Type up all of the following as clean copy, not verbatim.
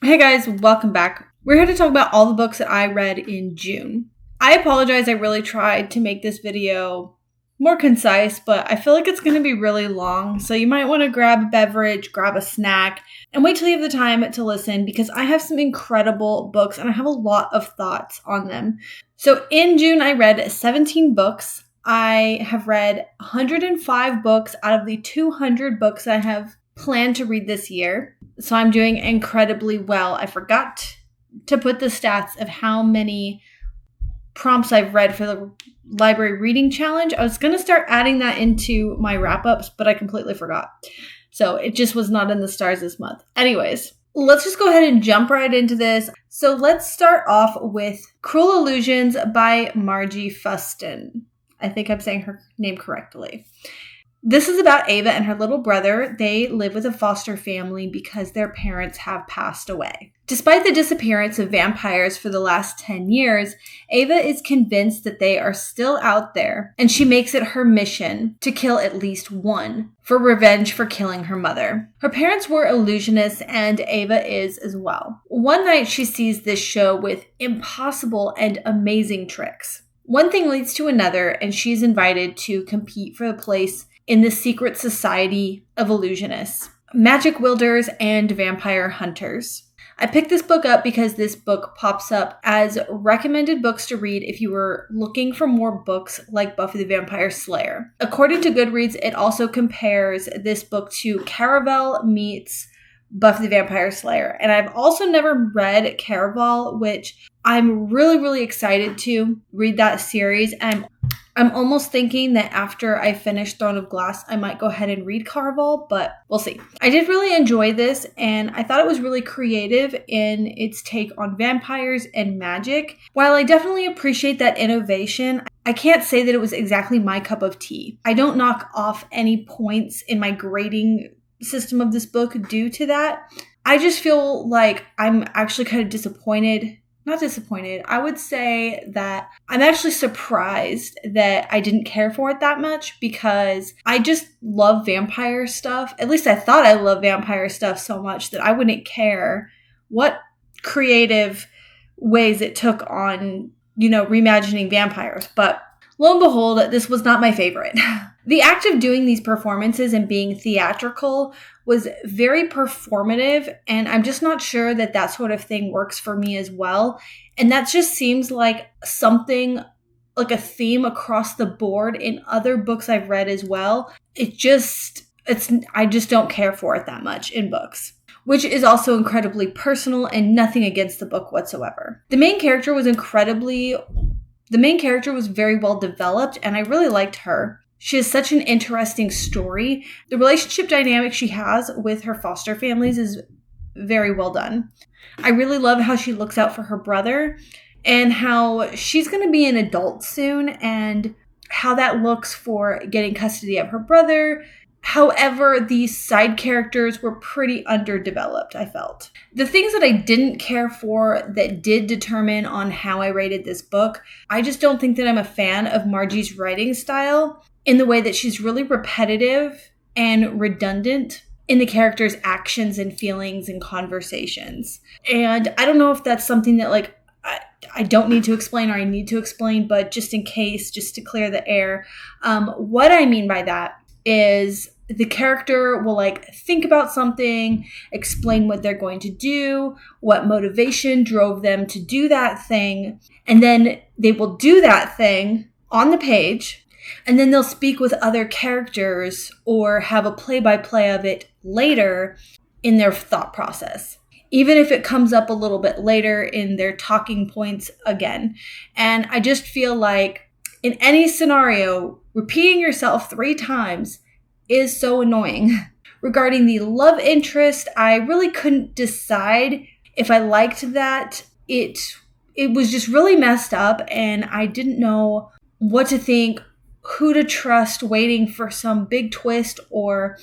Hey guys, welcome back. We're here to talk about all the books that I read in June. I apologize, I really tried to make this video more concise, but I feel like it's going to be really long, so you might want to grab a beverage, grab a snack, and wait till you have the time to listen because I have some incredible books and I have a lot of thoughts on them. So in June, I read 17 books. I have read 105 books out of the 200 books I have planned to read this year. So I'm doing incredibly well. I forgot to put the stats of how many prompts I've read for the library reading challenge. I was going to start adding that into my wrap-ups, but I completely forgot. So it just was not in the stars this month. Anyways, let's just go ahead and jump right into this. So let's start off with Cruel Illusions by Margie Fuston. I think I'm saying her name correctly. This is about Ava and her little brother. They live with a foster family because their parents have passed away. Despite the disappearance of vampires for the last 10 years, Ava is convinced that they are still out there, and she makes it her mission to kill at least one for revenge for killing her mother. Her parents were illusionists, and Ava is as well. One night she sees this show with impossible and amazing tricks. One thing leads to another, and she's invited to compete for the place in the secret society of illusionists, magic wielders, and vampire hunters. I picked this book up because this book pops up as recommended books to read if you were looking for more books like Buffy the Vampire Slayer. According to Goodreads, it also compares this book to Caraval meets Buffy the Vampire Slayer. And I've also never read Caraval, which I'm really excited to read that series. And I'm almost thinking that after I finish Throne of Glass, I might go ahead and read Caraval, but we'll see. I did really enjoy this, and I thought it was really creative in its take on vampires and magic. While I definitely appreciate that innovation, I can't say that it was exactly my cup of tea. I don't knock off any points in my grading system of this book due to that. I just feel like I'm actually kind of disappointed. Not disappointed. I would say that I'm actually surprised that I didn't care for it that much because I just love vampire stuff. At least I thought I loved vampire stuff so much that I wouldn't care what creative ways it took on, reimagining vampires. But lo and behold, this was not my favorite. The act of doing these performances and being theatrical was very performative, and I'm just not sure that that sort of thing works for me as well. And that just seems like something, like a theme across the board in other books I've read as well. I just don't care for it that much in books, which is also incredibly personal and nothing against the book whatsoever. The main character was very well developed, and I really liked her. She has such an interesting story. The relationship dynamic she has with her foster families is very well done. I really love how she looks out for her brother and how she's going to be an adult soon and how that looks for getting custody of her brother. However, these side characters were pretty underdeveloped, I felt. The things that I didn't care for that did determine on how I rated this book, I just don't think that I'm a fan of Margie's writing style in the way that she's really repetitive and redundant in the characters' actions and feelings and conversations. And I don't know if that's something that I don't need to explain or I need to explain, but just in case, just to clear the air, what I mean by that is the character will think about something, explain what they're going to do, what motivation drove them to do that thing, and then they will do that thing on the page, and then they'll speak with other characters or have a play-by-play of it later in their thought process, even if it comes up a little bit later in their talking points again. And I just feel like in any scenario, repeating yourself 3 times is so annoying. Regarding the love interest, I really couldn't decide if I liked that. It was just really messed up, and I didn't know what to think, who to trust, waiting for some big twist, or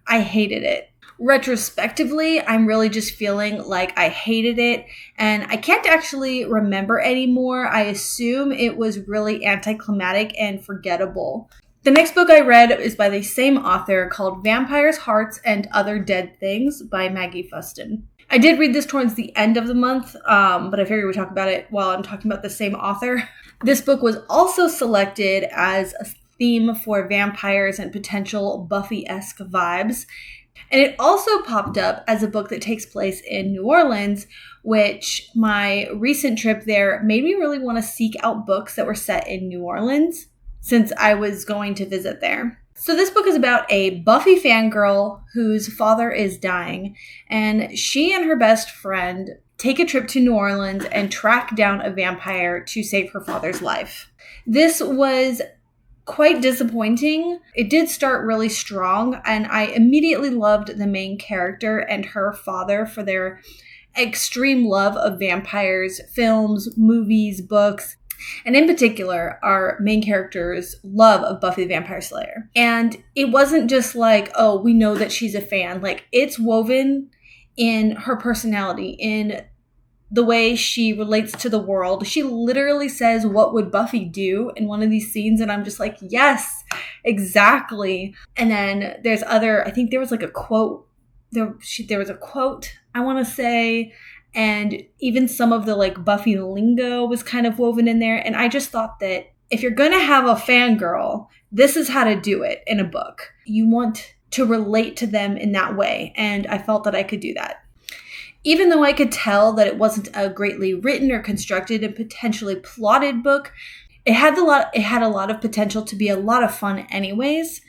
I hated it. Retrospectively, I'm really just feeling like I hated it, and I can't actually remember anymore. I assume it was really anticlimactic and forgettable. The next book I read is by the same author, called Vampires, Hearts, and Other Dead Things by Maggie Fuston. I did read this towards the end of the month, but I figured we'd talk about it while I'm talking about the same author. This book was also selected as a theme for vampires and potential Buffy-esque vibes. And it also popped up as a book that takes place in New Orleans, which my recent trip there made me really want to seek out books that were set in New Orleans since I was going to visit there. So this book is about a Buffy fangirl whose father is dying, and she and her best friend take a trip to New Orleans and track down a vampire to save her father's life. This was quite disappointing. It did start really strong, and I immediately loved the main character and her father for their extreme love of vampires, films, movies, books, and in particular, our main character's love of Buffy the Vampire Slayer. And it wasn't just like, oh, we know that she's a fan. Like, it's woven in her personality, in the way she relates to the world. She literally says, "What would Buffy do?" in one of these scenes. And I'm just like, yes, exactly. And then there's I think there was like a quote. There was a quote, I want to say, and even some of the like Buffy lingo was kind of woven in there. And I just thought that if you're going to have a fangirl, this is how to do it in a book. You want to relate to them in that way. And I felt that I could do that. Even though I could tell that it wasn't a greatly written or constructed and potentially plotted book, it had a lot of potential to be a lot of fun anyways.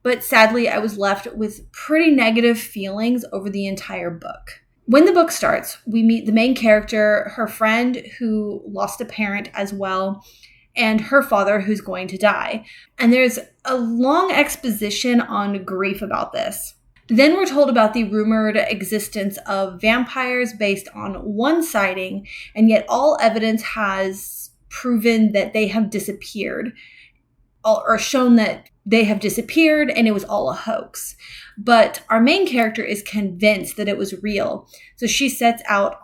But sadly, I was left with pretty negative feelings over the entire book. When the book starts, we meet the main character, her friend who lost a parent as well, and her father who's going to die. And there's a long exposition on grief about this. Then we're told about the rumored existence of vampires based on one sighting, and yet all evidence has proven that they have disappeared, or shown that they have disappeared and it was all a hoax. But our main character is convinced that it was real. So she sets out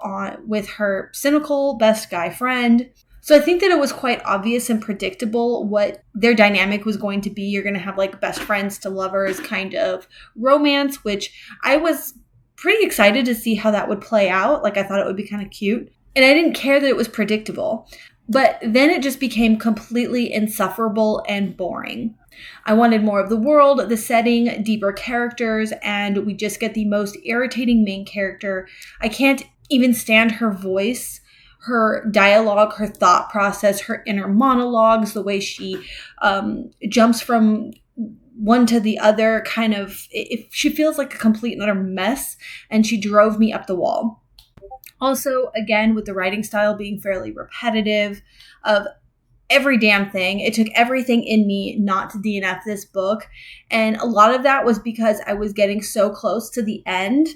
with her cynical best guy friend. So I think that it was quite obvious and predictable what their dynamic was going to be. You're going to have like best friends to lovers kind of romance, which I was pretty excited to see how that would play out. Like, I thought it would be kind of cute. And I didn't care that it was predictable. But then it just became completely insufferable and boring. I wanted more of the world, the setting, deeper characters, and we just get the most irritating main character. I can't even stand her voice, her dialogue, her thought process, her inner monologues, the way she jumps from one to the other, kind of, she feels like a complete and utter mess, and she drove me up the wall. Also, again, with the writing style being fairly repetitive of every damn thing, it took everything in me not to DNF this book. And a lot of that was because I was getting so close to the end,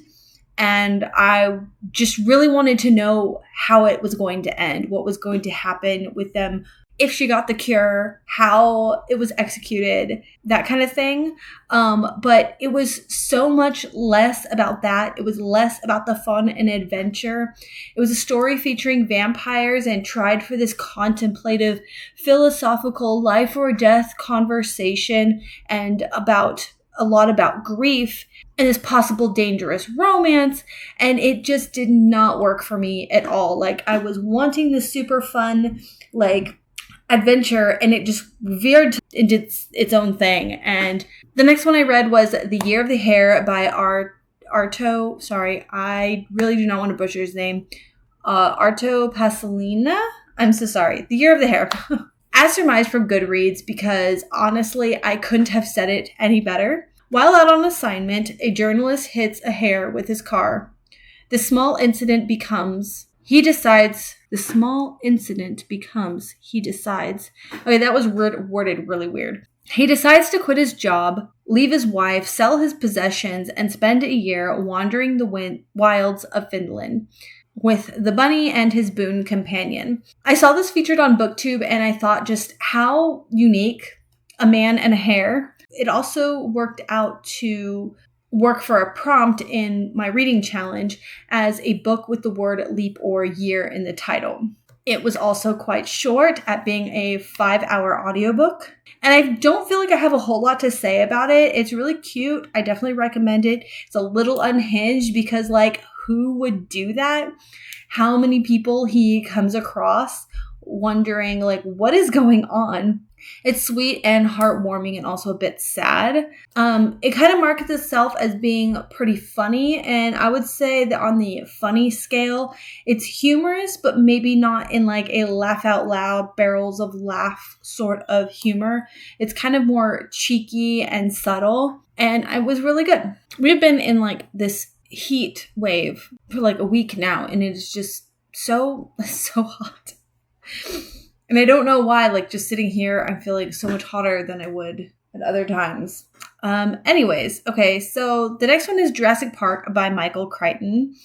and I just really wanted to know how it was going to end, what was going to happen with them, if she got the cure, how it was executed, that kind of thing. But it was so much less about that. It was less about the fun and adventure. It was a story featuring vampires and tried for this contemplative, philosophical life or death conversation, and a lot about grief and this possible dangerous romance. And it just did not work for me at all. Like, I was wanting this super fun, like, adventure, and it just veered into its own thing. And the next one I read was The Year of the Hare by Arto. Sorry, I really do not want to butcher his name. Arto Pasolina? I'm so sorry. The Year of the Hare. As surmised from Goodreads, because honestly, I couldn't have said it any better. While out on assignment, a journalist hits a hare with his car. The small incident becomes, he decides. Okay, that was worded really weird. He decides to quit his job, leave his wife, sell his possessions, and spend a year wandering the wilds of Finland with the bunny and his boon companion. I saw this featured on BookTube, and I thought just how unique, a man and a hare. It also worked out to work for a prompt in my reading challenge as a book with the word leap or year in the title. It was also quite short at being a 5-hour audiobook. And I don't feel like I have a whole lot to say about it. It's really cute. I definitely recommend it. It's a little unhinged because, like, who would do that, how many people he comes across wondering like what is going on. It's sweet and heartwarming and also a bit sad. It kind of markets itself as being pretty funny, and I would say that on the funny scale, it's humorous, but maybe not in like a laugh out loud, barrels of laugh sort of humor. It's kind of more cheeky and subtle, and it was really good. We've been in like this heat wave for like a week now, and it is just so hot. And I don't know why, like just sitting here, I'm feeling so much hotter than I would at other times. Anyways, okay, so the next one is Jurassic Park by Michael Crichton.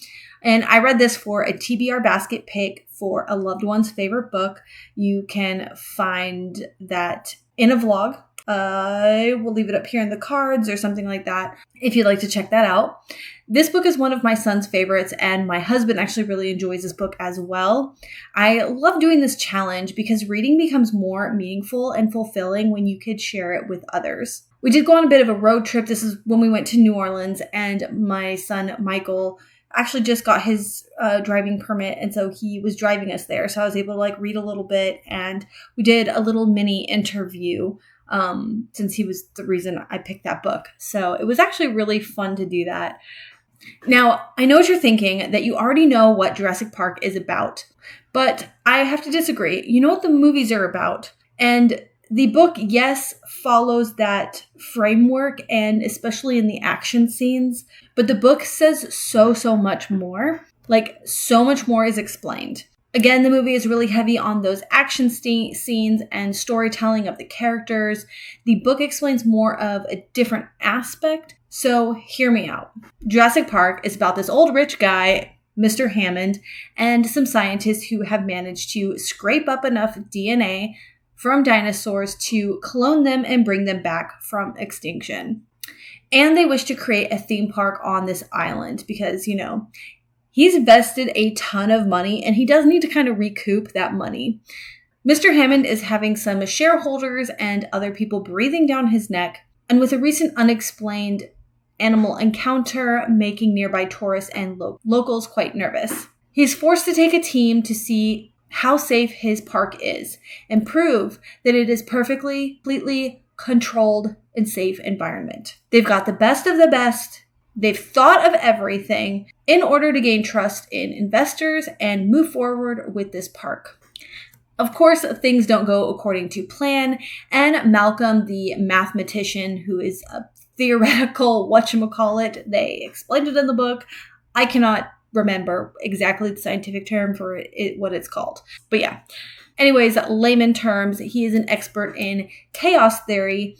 And I read this for a TBR basket pick for a loved one's favorite book. You can find that in a vlog. I will leave it up here in the cards or something like that if you'd like to check that out. This book is one of my son's favorites, and my husband actually really enjoys this book as well. I love doing this challenge because reading becomes more meaningful and fulfilling when you could share it with others. We did go on a bit of a road trip. This is when we went to New Orleans, and my son Michael actually just got his driving permit, and so he was driving us there. So I was able to like read a little bit, and we did a little mini interview since he was the reason I picked that book. So it was actually really fun to do that. Now, I know what you're thinking, that you already know what Jurassic Park is about, but I have to disagree. You know what the movies are about, and the book, yes, follows that framework, and especially in the action scenes, but the book says so much more. Like, so much more is explained. Again, the movie is really heavy on those action scenes and storytelling of the characters. The book explains more of a different aspect. So hear me out. Jurassic Park is about this old rich guy, Mr. Hammond, and some scientists who have managed to scrape up enough DNA from dinosaurs to clone them and bring them back from extinction. And they wish to create a theme park on this island because, you know, he's invested a ton of money and he does need to kind of recoup that money. Mr. Hammond is having some shareholders and other people breathing down his neck, and with a recent unexplained animal encounter making nearby tourists and locals quite nervous. He's forced to take a team to see how safe his park is and prove that it is perfectly, completely controlled and safe environment. They've got the best of the best. They've thought of everything in order to gain trust in investors and move forward with this park. Of course, things don't go according to plan, and Malcolm, the mathematician who is a theoretical whatchamacallit, they explained it in the book. I cannot remember exactly the scientific term for it, what it's called. But yeah. Anyways, layman terms, he is an expert in chaos theory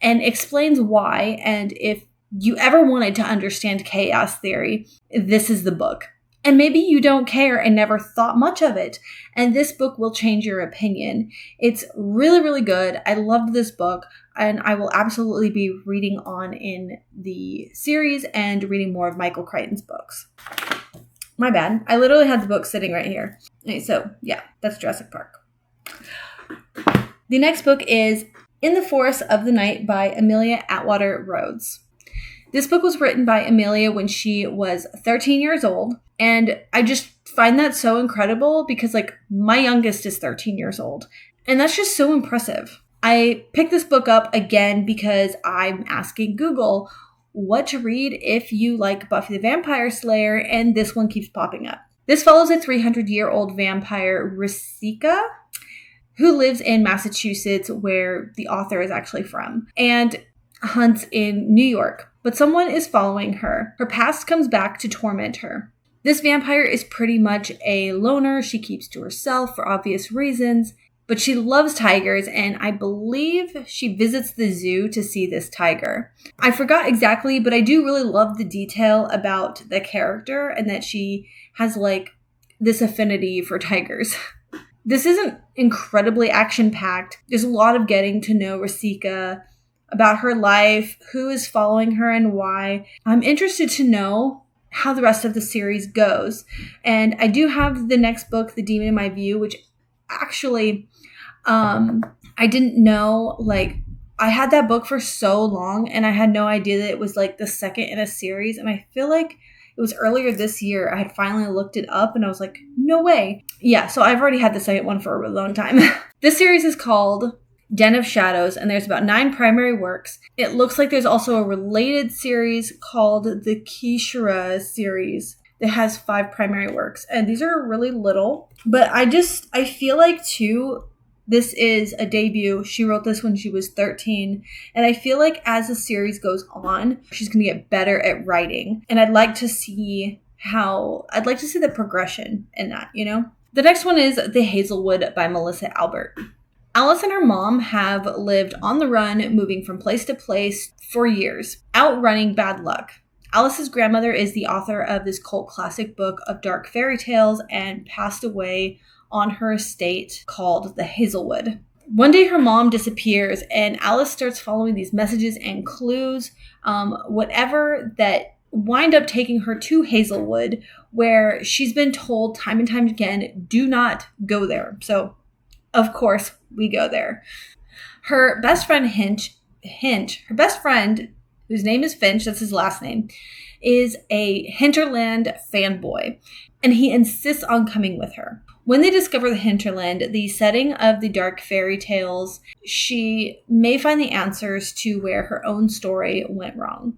and explains why, and if you ever wanted to understand chaos theory, this is the book. And maybe you don't care and never thought much of it, and this book will change your opinion. It's really good. I loved this book, and I will absolutely be reading on in the series and reading more of Michael Crichton's books. My bad. I literally had the book sitting right here. Okay, so yeah, that's Jurassic Park. The next book is In the Forest of the Night by Amelia Atwater Rhodes. This book was written by Amelia when she was 13 years old, and I just find that so incredible because, like, my youngest is 13 years old, and that's just so impressive. I picked this book up again because I'm asking Google what to read if you like Buffy the Vampire Slayer, and this one keeps popping up. This follows a 300-year-old vampire, Risika, who lives in Massachusetts, where the author is actually from, and hunts in New York. But someone is following her. Her past comes back to torment her. This vampire is pretty much a loner. She keeps to herself for obvious reasons, but she loves tigers, and I believe she visits the zoo to see this tiger. I forgot exactly, but I do really love the detail about the character and that she has like this affinity for tigers. This isn't incredibly action-packed. There's a lot of getting to know Risika, about her life, who is following her and why. I'm interested to know how the rest of the series goes. And I do have the next book, The Demon in My View, which actually I didn't know, like, I had that book for so long and I had no idea that it was like the second in a series. And I feel like It was earlier this year. I had finally looked it up and I was like, no way. Yeah, so I've already had the second one for a really long time. This series is called Den of Shadows, and there's about 9 primary works. It looks like there's also a related series called the Kishira series that has 5 primary works, and these are really little. But I feel like, too, this is a debut. She wrote this when she was 13, and I feel like as the series goes on, she's going to get better at writing, and I'd like to see the progression in that, you know? The next one is The Hazelwood by Melissa Albert. Alice and her mom have lived on the run, moving from place to place for years, outrunning bad luck. Alice's grandmother is the author of this cult classic book of dark fairy tales and passed away on her estate called the Hazelwood. One day her mom disappears and Alice starts following these messages and clues, whatever that wind up taking her to Hazelwood, where she's been told time and time again, do not go there. So, of course, we go there. Her best friend her best friend, whose name is Finch, that's his last name, is a hinterland fanboy, and he insists on coming with her. When they discover the hinterland, the setting of the dark fairy tales, she may find the answers to where her own story went wrong.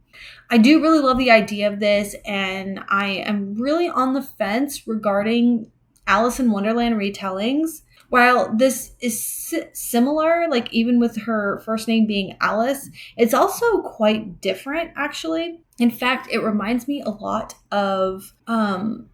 I do really love the idea of this, and I am really on the fence regarding Alice in Wonderland retellings. While this is similar, like even with her first name being Alice, it's also quite different, actually. In fact, it reminds me a lot of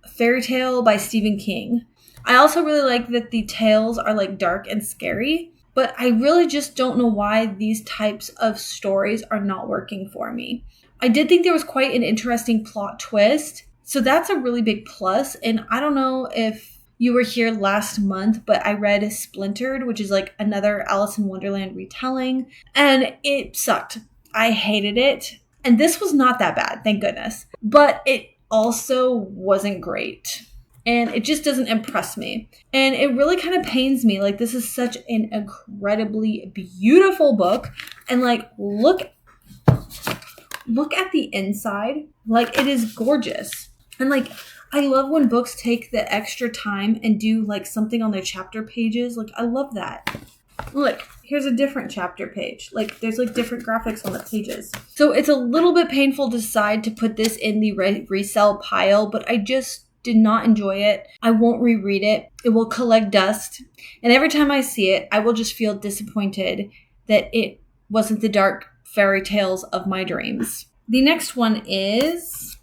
Fairy Tale by Stephen King. I also really like that the tales are like dark and scary, but I really just don't know why these types of stories are not working for me. I did think there was quite an interesting plot twist, so that's a really big plus, and I don't know if you were here last month, but I read Splintered, which is like another Alice in Wonderland retelling, and it sucked. I hated it. And this was not that bad, thank goodness. But it also wasn't great. And it just doesn't impress me. And it really kind of pains me. Like, this is such an incredibly beautiful book. And like, look at the inside. Like, it is gorgeous. And like, I love when books take the extra time and do like something on their chapter pages. Like, I love that. Look, here's a different chapter page. Like, there's like different graphics on the pages. So it's a little bit painful to decide to put this in the resell pile, but I just did not enjoy it. I won't reread it. It will collect dust. And every time I see it, I will just feel disappointed that it wasn't the dark fairy tales of my dreams. The next one is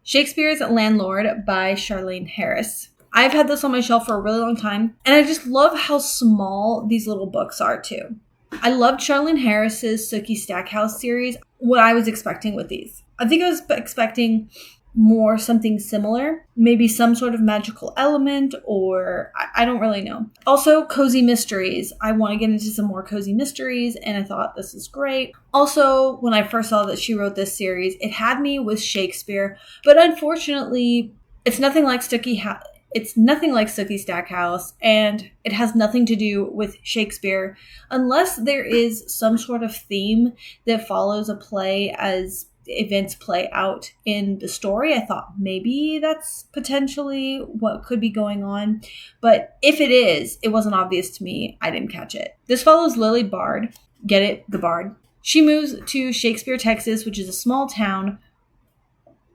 Shakespeare's Landlord by Charlaine Harris. I've had this on my shelf for a really long time, and I just love how small these little books are too. I loved Charlaine Harris's Sookie Stackhouse series, what I was expecting with these. I think I was expecting more something similar, maybe some sort of magical element, or I don't really know. Also, cozy mysteries. I want to get into some more cozy mysteries, and I thought this is great. Also, when I first saw that she wrote this series, it had me with Shakespeare, but unfortunately, it's nothing like Sookie Stackhouse, and it has nothing to do with Shakespeare, unless there is some sort of theme that follows a play as events play out in the story. I thought maybe that's potentially what could be going on, but if it is, it wasn't obvious to me. I didn't catch it. This follows Lily Bard. Get it? The Bard. She moves to Shakespeare, Texas, which is a small town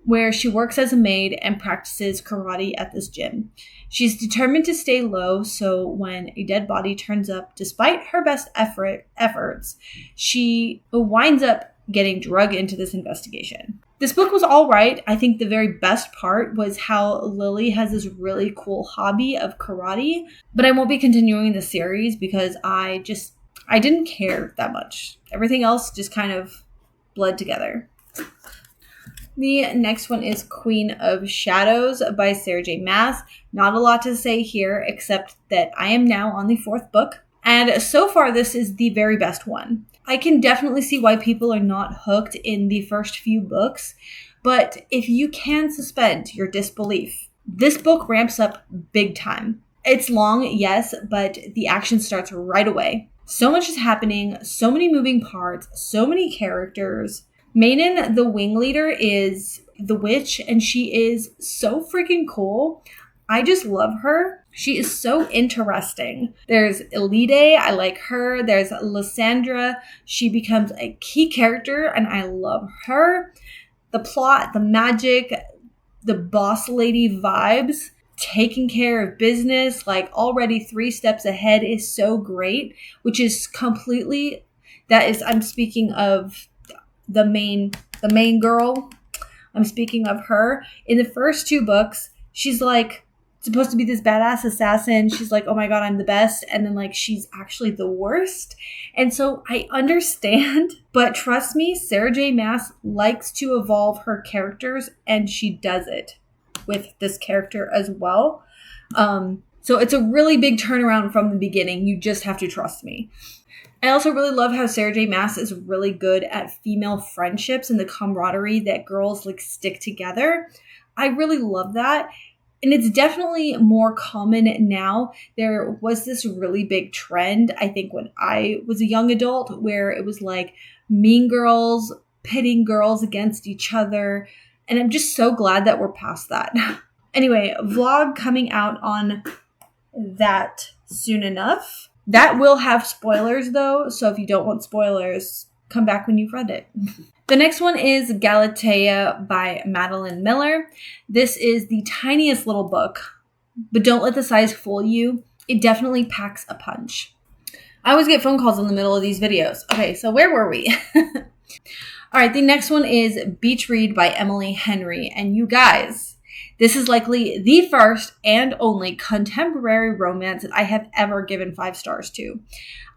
where she works as a maid and practices karate at this gym. She's determined to stay low, so when a dead body turns up, despite her best efforts, she winds up getting drug into this investigation. This book was all right. I think the very best part was how Lily has this really cool hobby of karate, but I won't be continuing the series because I didn't care that much. Everything else just kind of bled together. The next one is Queen of Shadows by Sarah J. Maas. Not a lot to say here, except that I am now on the 4th book. And so far, this is the very best one. I can definitely see why people are not hooked in the first few books, but if you can suspend your disbelief, this book ramps up big time. It's long, yes, but the action starts right away. So much is happening, so many moving parts, so many characters. Maiden, the wing leader, is the witch, and she is so freaking cool. I just love her. She is so interesting. There's Elide, I like her. There's Lysandra. She becomes a key character, and I love her. The plot, the magic, the boss lady vibes, taking care of business, like already 3 steps ahead is so great, which is completely, I'm speaking of the main girl. I'm speaking of her. In the first 2 books, she's like supposed to be this badass assassin. She's like, oh my God, I'm the best. And then like, she's actually the worst. And so I understand, but trust me, Sarah J. Maas likes to evolve her characters, and she does it with this character as well. So it's a really big turnaround from the beginning. You just have to trust me. I also really love how Sarah J. Maas is really good at female friendships and the camaraderie that girls like stick together. I really love that. And it's definitely more common now. There was this really big trend, I think, when I was a young adult, where it was like mean girls pitting girls against each other. And I'm just so glad that we're past that. Anyway, vlog coming out on that soon enough. That will have spoilers though, so if you don't want spoilers, come back when you've read it. The next one is Galatea by Madeline Miller. This is the tiniest little book, but don't let the size fool you. It definitely packs a punch. I always get phone calls in the middle of these videos. Okay, so where were we? All right, the next one is Beach Read by Emily Henry. And you guys, this is likely the first and only contemporary romance that I have ever given 5 stars to.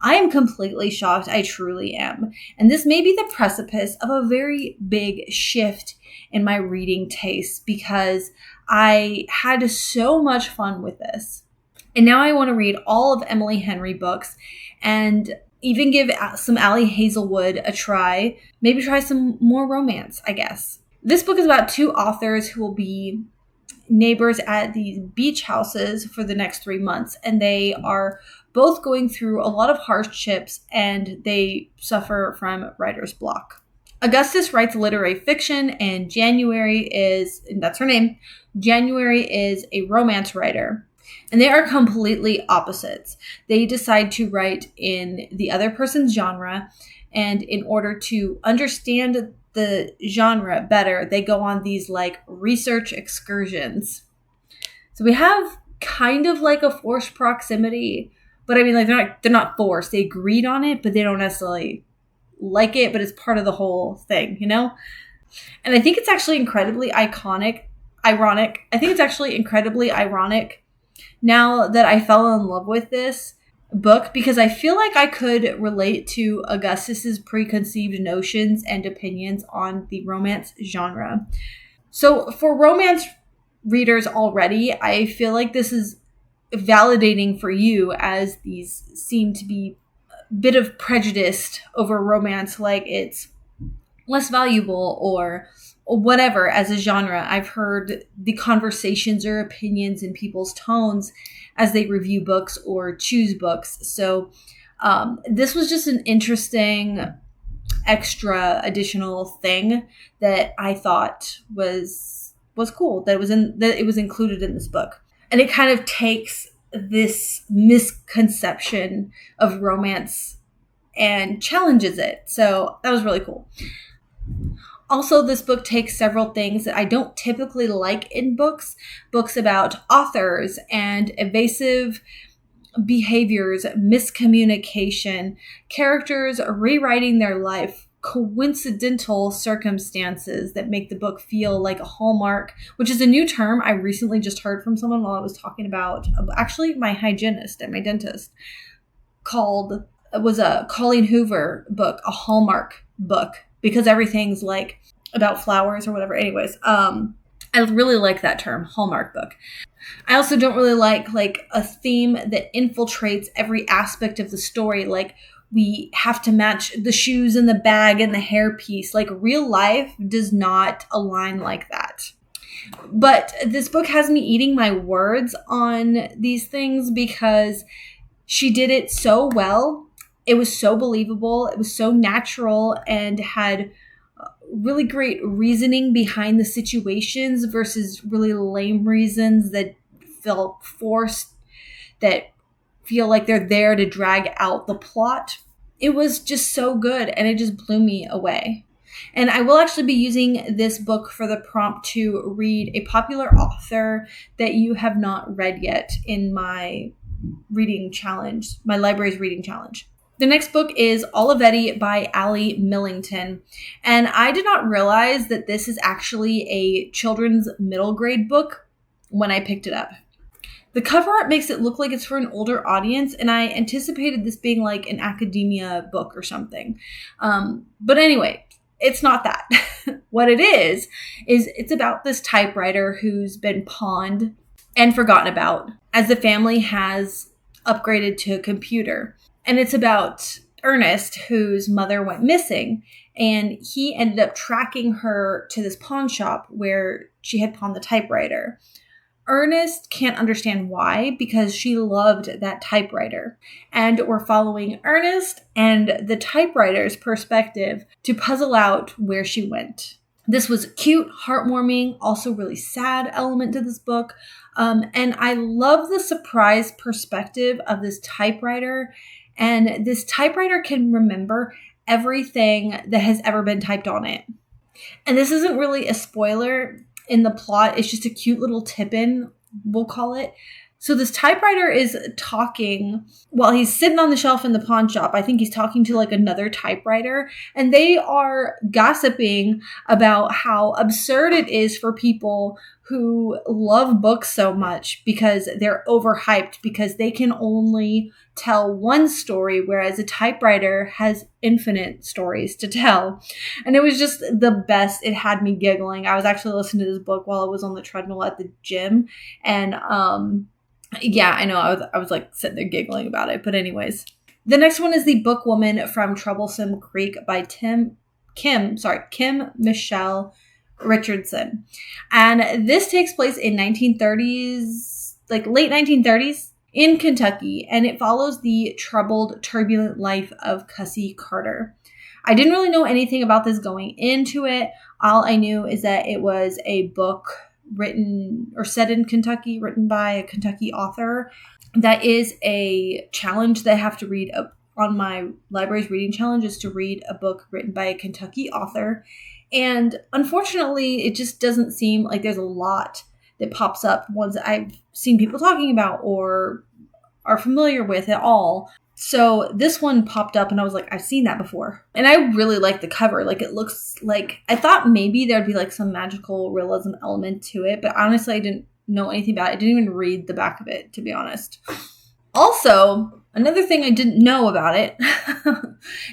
I am completely shocked. I truly am. And this may be the precipice of a very big shift in my reading taste, because I had so much fun with this. And now I want to read all of Emily Henry books and even give some Ali Hazelwood a try. Maybe try some more romance, I guess. This book is about 2 authors who will be neighbors at these beach houses for the next 3 months, and they are both going through a lot of hardships, and they suffer from writer's block. Augustus writes literary fiction, and that's her name, January is a romance writer. And they are completely opposites. They decide to write in the other person's genre, and in order to understand the genre better, they go on these like research excursions. So we have kind of like a forced proximity, but I mean, like they're not forced. They agreed on it, but they don't necessarily like it, but it's part of the whole thing, you know? And I think it's actually incredibly ironic. I think it's actually incredibly ironic now that I fell in love with this book, because I feel like I could relate to Augustus's preconceived notions and opinions on the romance genre. So for romance readers already, I feel like this is validating for you, as these seem to be a bit of prejudiced over romance, like it's less valuable or whatever as a genre. I've heard the conversations or opinions in people's tones as they review books or choose books. So this was just an interesting extra additional thing that I thought was cool, that it was included in this book. And it kind of takes this misconception of romance and challenges it. So that was really cool. Also, this book takes several things that I don't typically like in books about authors and evasive behaviors, miscommunication, characters rewriting their life, coincidental circumstances that make the book feel like a hallmark, which is a new term I recently just heard from someone while I was talking about, actually my hygienist at my dentist, it was a Colleen Hoover book, a hallmark book, because everything's like about flowers or whatever. Anyways, I really like that term, hallmark book. I also don't really like a theme that infiltrates every aspect of the story. Like, we have to match the shoes and the bag and the hairpiece. Like, real life does not align like that. But this book has me eating my words on these things, because she did it so well. It was so believable. It was so natural and had really great reasoning behind the situations versus really lame reasons that feel forced, that feel like they're there to drag out the plot. It was just so good, and it just blew me away. And I will actually be using this book for the prompt to read a popular author that you have not read yet in my reading challenge, my library's reading challenge. The next book is Olivetti by Ali Millington. And I did not realize that this is actually a children's middle grade book when I picked it up. The cover art makes it look like it's for an older audience, and I anticipated this being like an academia book or something. But anyway, it's not that. What it is it's about this typewriter who's been pawned and forgotten about as the family has upgraded to a computer. And it's about Ernest, whose mother went missing, and he ended up tracking her to this pawn shop where she had pawned the typewriter. Ernest can't understand why, because she loved that typewriter. And we're following Ernest and the typewriter's perspective to puzzle out where she went. This was cute, heartwarming, also really sad element to this book. And I love the surprise perspective of this typewriter. And this typewriter can remember everything that has ever been typed on it. And this isn't really a spoiler in the plot. It's just a cute little tip-in, we'll call it. So this typewriter is talking while he's sitting on the shelf in the pawn shop. I think he's talking to like another typewriter, and they are gossiping about how absurd it is for people who love books so much because they're overhyped, because they can only tell one story, whereas a typewriter has infinite stories to tell. And it was just the best. It had me giggling. I was actually listening to this book while I was on the treadmill at the gym, and yeah, I know. I was like sitting there giggling about it. But anyways, the next one is The Bookwoman from Troublesome Creek by Kim Mishelly Richardson. And this takes place in 1930s, like late 1930s in Kentucky. And it follows the troubled, turbulent life of Cussie Carter. I didn't really know anything about this going into it. All I knew is that it was a book written or set in Kentucky, written by a Kentucky author. That is a challenge that I have to read on my library's reading challenge, is to read a book written by a Kentucky author. And unfortunately, it just doesn't seem like there's a lot that pops up, ones that I've seen people talking about or are familiar with at all. So this one popped up and I was like, I've seen that before. And I really like the cover. Like, it looks like, I thought maybe there'd be like some magical realism element to it, but honestly, I didn't know anything about it. I didn't even read the back of it, to be honest. Also, another thing I didn't know about it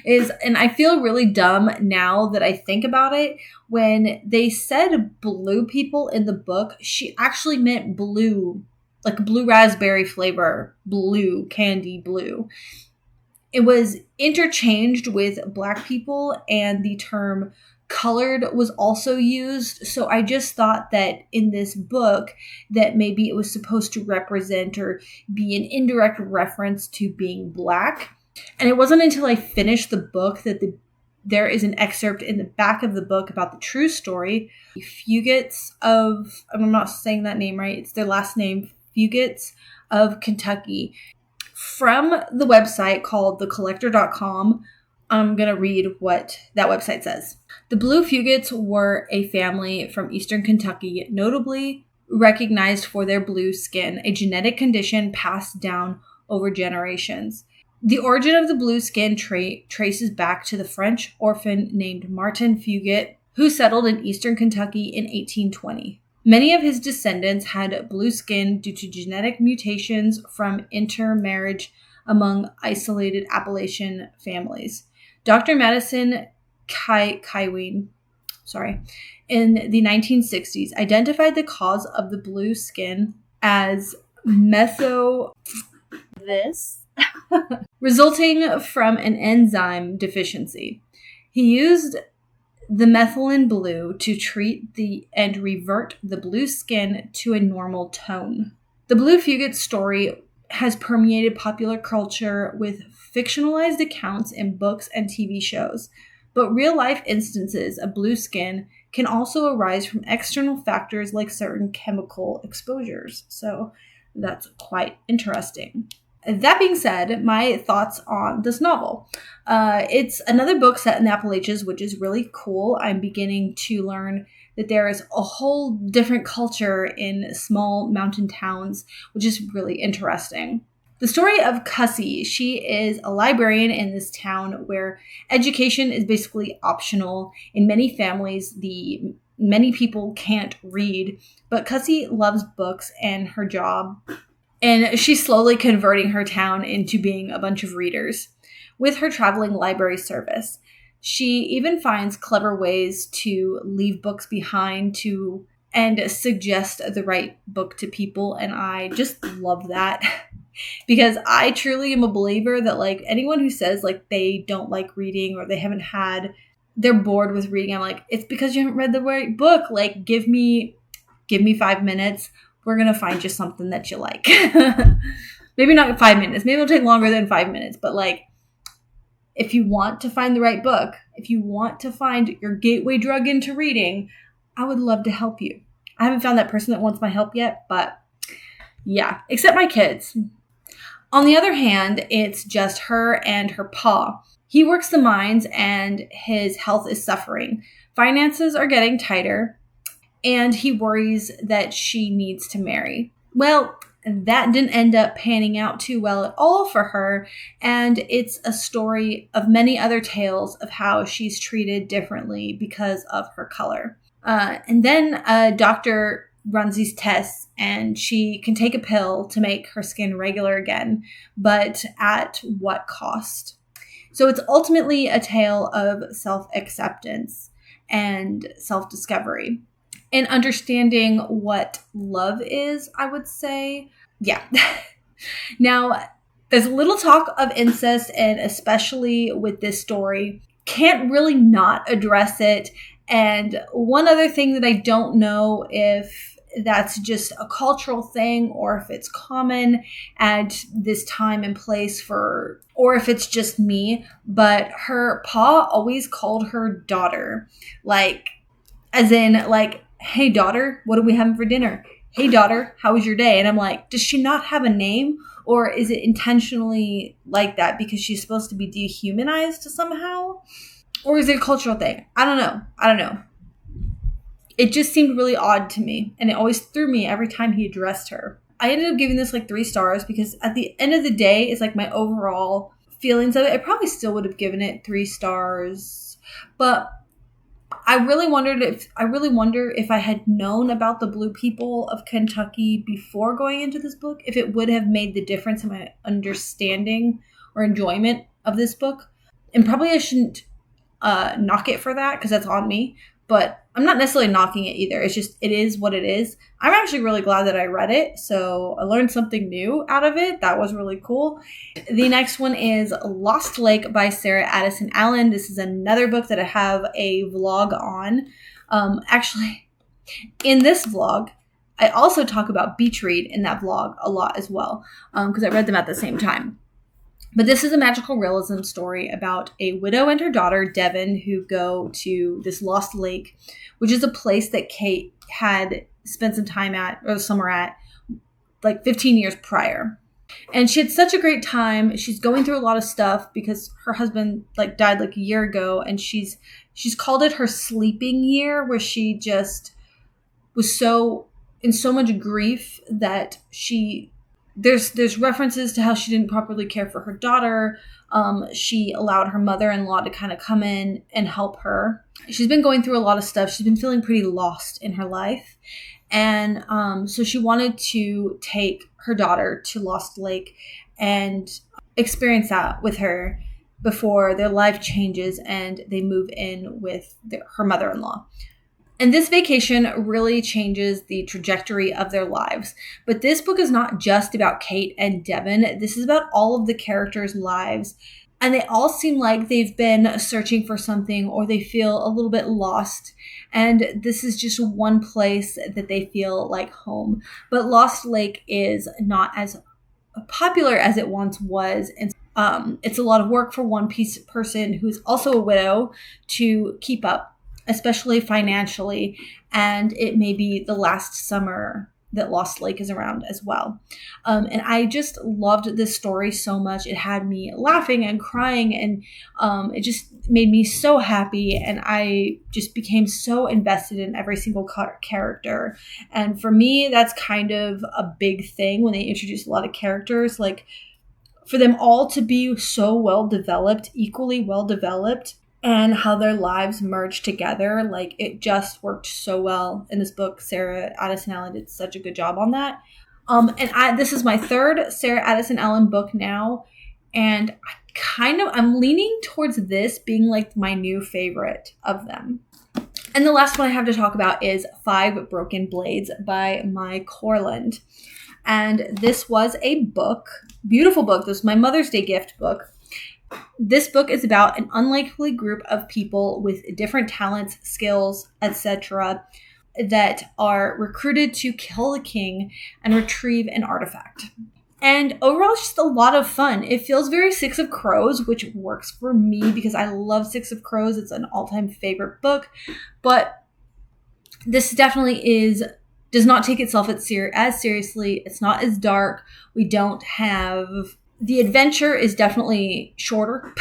is, and I feel really dumb now that I think about it, when they said blue people in the book, she actually meant blue, like blue raspberry flavor, blue, candy blue. It was interchanged with black people, and the term colored was also used. So I just thought that in this book that maybe it was supposed to represent or be an indirect reference to being black. And it wasn't until I finished the book that there is an excerpt in the back of the book about the true story. Fugits of, I'm not saying that name right, it's their last name, Fugits of Kentucky. From the website called thecollector.com, I'm going to read what that website says. The Blue Fugits were a family from eastern Kentucky, notably recognized for their blue skin, a genetic condition passed down over generations. The origin of the blue skin trait traces back to the French orphan named Martin Fugit, who settled in eastern Kentucky in 1820. Many of his descendants had blue skin due to genetic mutations from intermarriage among isolated Appalachian families. Dr. Madison Kyween, in the 1960s, identified the cause of the blue skin as resulting from an enzyme deficiency. He used the methylene blue to treat and revert the blue skin to a normal tone. The Blue Fugit story has permeated popular culture with fictionalized accounts in books and TV shows. but real-life instances of blue skin can also arise from external factors like certain chemical exposures. So that's quite interesting. That being said, my thoughts on this novel. It's another book set in the Appalachians, which is really cool. I'm beginning to learn that there is a whole different culture in small mountain towns, which is really interesting. The story of Cussie, she is a librarian in this town where education is basically optional. In many families, many people can't read, but Cussie loves books and her job, and she's slowly converting her town into being a bunch of readers with her traveling library service. She even finds clever ways to leave books behind and suggest the right book to people, and I just love that. Because I truly am a believer that like anyone who says like they don't like reading or they're bored with reading, I'm like, it's because you haven't read the right book. Like give me 5 minutes. We're going to find you something that you like. Maybe not 5 minutes. Maybe it'll take longer than 5 minutes. But like if you want to find the right book, if you want to find your gateway drug into reading, I would love to help you. I haven't found that person that wants my help yet, but yeah, except my kids. On the other hand, it's just her and her pa. He works the mines and his health is suffering. Finances are getting tighter, and he worries that she needs to marry. Well, that didn't end up panning out too well at all for her, and it's a story of many other tales of how she's treated differently because of her color. And then a doctor runs these tests and she can take a pill to make her skin regular again, but at what cost? So it's ultimately a tale of self-acceptance and self-discovery and understanding what love is, I would say. Yeah. Now, there's little talk of incest, and especially with this story, can't really not address it. And one other thing that I don't know if that's just a cultural thing or if it's common at this time and place or if it's just me, but her pa always called her daughter, like, as in like, hey daughter, what are we having for dinner? Hey daughter, how was your day? And I'm like, does she not have a name, or is it intentionally like that because she's supposed to be dehumanized somehow? Or is it a cultural thing? I don't know. It just seemed really odd to me, and it always threw me every time he addressed her. I ended up giving this like 3 stars because at the end of the day, it's like my overall feelings of it. I probably still would have given it 3 stars, but I really wonder if I had known about the blue people of Kentucky before going into this book, if it would have made the difference in my understanding or enjoyment of this book. And probably I shouldn't knock it for that because that's on me, but I'm not necessarily knocking it either. It's just, it is what it is. I'm actually really glad that I read it, so I learned something new out of it. That was really cool. The next one is Lost Lake by Sarah Addison Allen. This is another book that I have a vlog on. Actually, in this vlog, I also talk about Beach Read in that vlog a lot as well, because I read them at the same time. But this is a magical realism story about a widow and her daughter, Devon, who go to this lost lake, which is a place that Kate had spent some time at, or summer at, like 15 years prior. And she had such a great time. She's going through a lot of stuff because her husband died like a year ago, and she's called it her sleeping year, where she just was in so much grief that there's references to how she didn't properly care for her daughter. She allowed her mother-in-law to kind of come in and help her. She's been going through a lot of stuff. She's been feeling pretty lost in her life. And so she wanted to take her daughter to Lost Lake and experience that with her before their life changes and they move in with her mother-in-law. And this vacation really changes the trajectory of their lives. But this book is not just about Kate and Devon. This is about all of the characters' lives. And they all seem like they've been searching for something, or they feel a little bit lost. And this is just one place that they feel like home. But Lost Lake is not as popular as it once was. And It's a lot of work for one person who's also a widow to keep up, especially financially. And it may be the last summer that Lost Lake is around as well. And I just loved this story so much. It had me laughing and crying, and it just made me so happy. And I just became so invested in every single character. And for me, that's kind of a big thing when they introduce a lot of characters, like for them all to be so well developed, equally well developed, and how their lives merge together. Like, it just worked so well in this book. Sarah Addison Allen did such a good job on that. This is my third Sarah Addison Allen book now, and I'm leaning towards this being like my new favorite of them. And the last one I have to talk about is 5 Broken Blades by Mai Corland. And this was a book, beautiful book. This was my Mother's Day gift book. This book is about an unlikely group of people with different talents, skills, etc., that are recruited to kill the king and retrieve an artifact. And overall, it's just a lot of fun. It feels very Six of Crows, which works for me because I love Six of Crows. It's an all-time favorite book. But this definitely does not take itself as seriously. It's not as dark. The adventure is definitely shorter.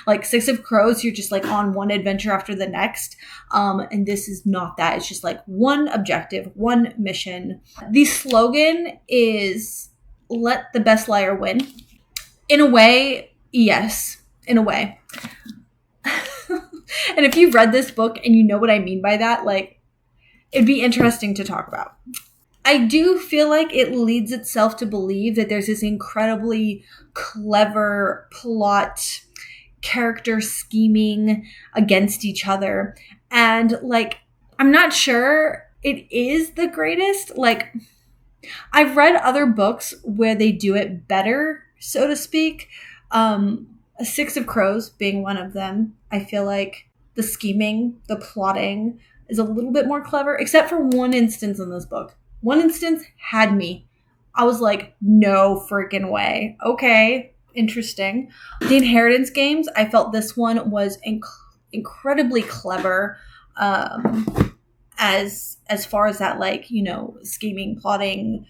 Like Six of Crows, you're just like on one adventure after the next. And this is not that. It's just like one objective, one mission. The slogan is let the best liar win. In a way, yes. In a way. And if you've read this book and you know what I mean by that, like, it'd be interesting to talk about. I do feel like it leads itself to believe that there's this incredibly clever plot, character scheming against each other. And like, I'm not sure it is the greatest. Like, I've read other books where they do it better, so to speak. Six of Crows being one of them. I feel like the scheming, the plotting is a little bit more clever, except for one instance in this book. One instance had me. I was like, no freaking way. Okay, interesting. The Inheritance Games, I felt this one was incredibly clever as far as that, like, you know, scheming, plotting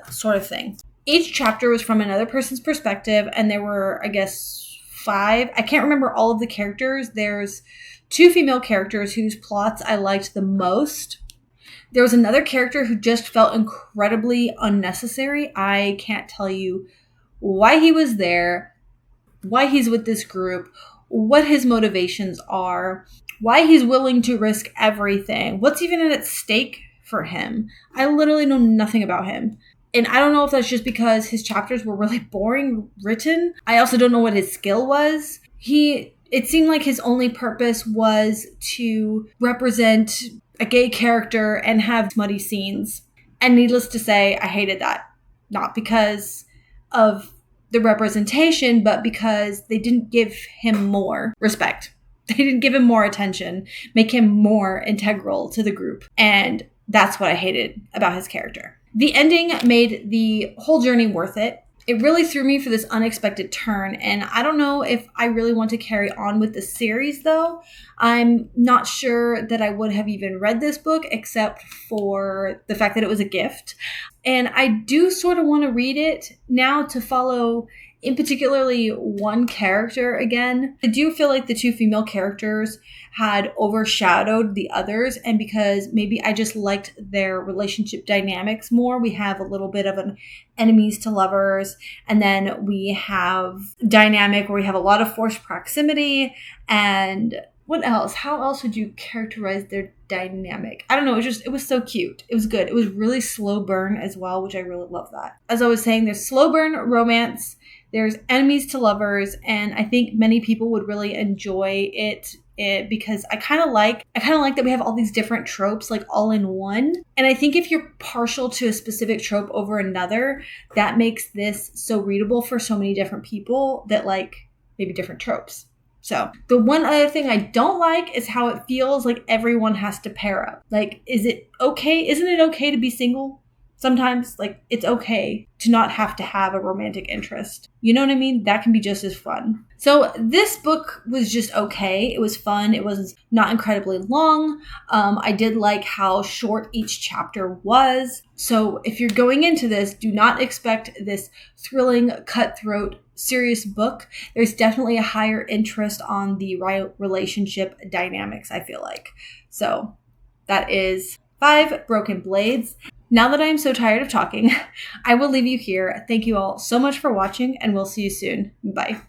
sort of thing. Each chapter was from another person's perspective, and there were, I guess, 5. I can't remember all of the characters. There's 2 female characters whose plots I liked the most. There was another character who just felt incredibly unnecessary. I can't tell you why he was there, why he's with this group, what his motivations are, why he's willing to risk everything, what's even at stake for him. I literally know nothing about him. And I don't know if that's just because his chapters were really boring written. I also don't know what his skill was. It seemed like his only purpose was to represent a gay character and have smutty scenes. And needless to say, I hated that. Not because of the representation, but because they didn't give him more respect. They didn't give him more attention, make him more integral to the group. And that's what I hated about his character. The ending made the whole journey worth it. It really threw me for this unexpected turn, and I don't know if I really want to carry on with the series, though. I'm not sure that I would have even read this book, except for the fact that it was a gift. And I do sort of want to read it now to follow, in particularly, one character again. I do feel like the 2 female characters had overshadowed the others, and because maybe I just liked their relationship dynamics more. We have a little bit of an enemies to lovers, and then we have dynamic where we have a lot of forced proximity. And what else? How else would you characterize their dynamic? I don't know. It was so cute. It was good. It was really slow burn as well, which I really love that. As I was saying, there's slow burn romance, there's enemies to lovers, and I think many people would really enjoy it because I kind of like that we have all these different tropes like all in one. And I think if you're partial to a specific trope over another, that makes this so readable for so many different people that like maybe different tropes. So the one other thing I don't like is how it feels like everyone has to pair up. Like, is it okay? Isn't it okay to be single? Sometimes, like, it's okay to not have to have a romantic interest. You know what I mean? That can be just as fun. So this book was just okay. It was fun. It was not incredibly long. I did like how short each chapter was. So if you're going into this, do not expect this thrilling, cutthroat, serious book. There's definitely a higher interest on the relationship dynamics, I feel like. So that is 5 Broken Blades. Now that I am so tired of talking, I will leave you here. Thank you all so much for watching, and we'll see you soon. Bye.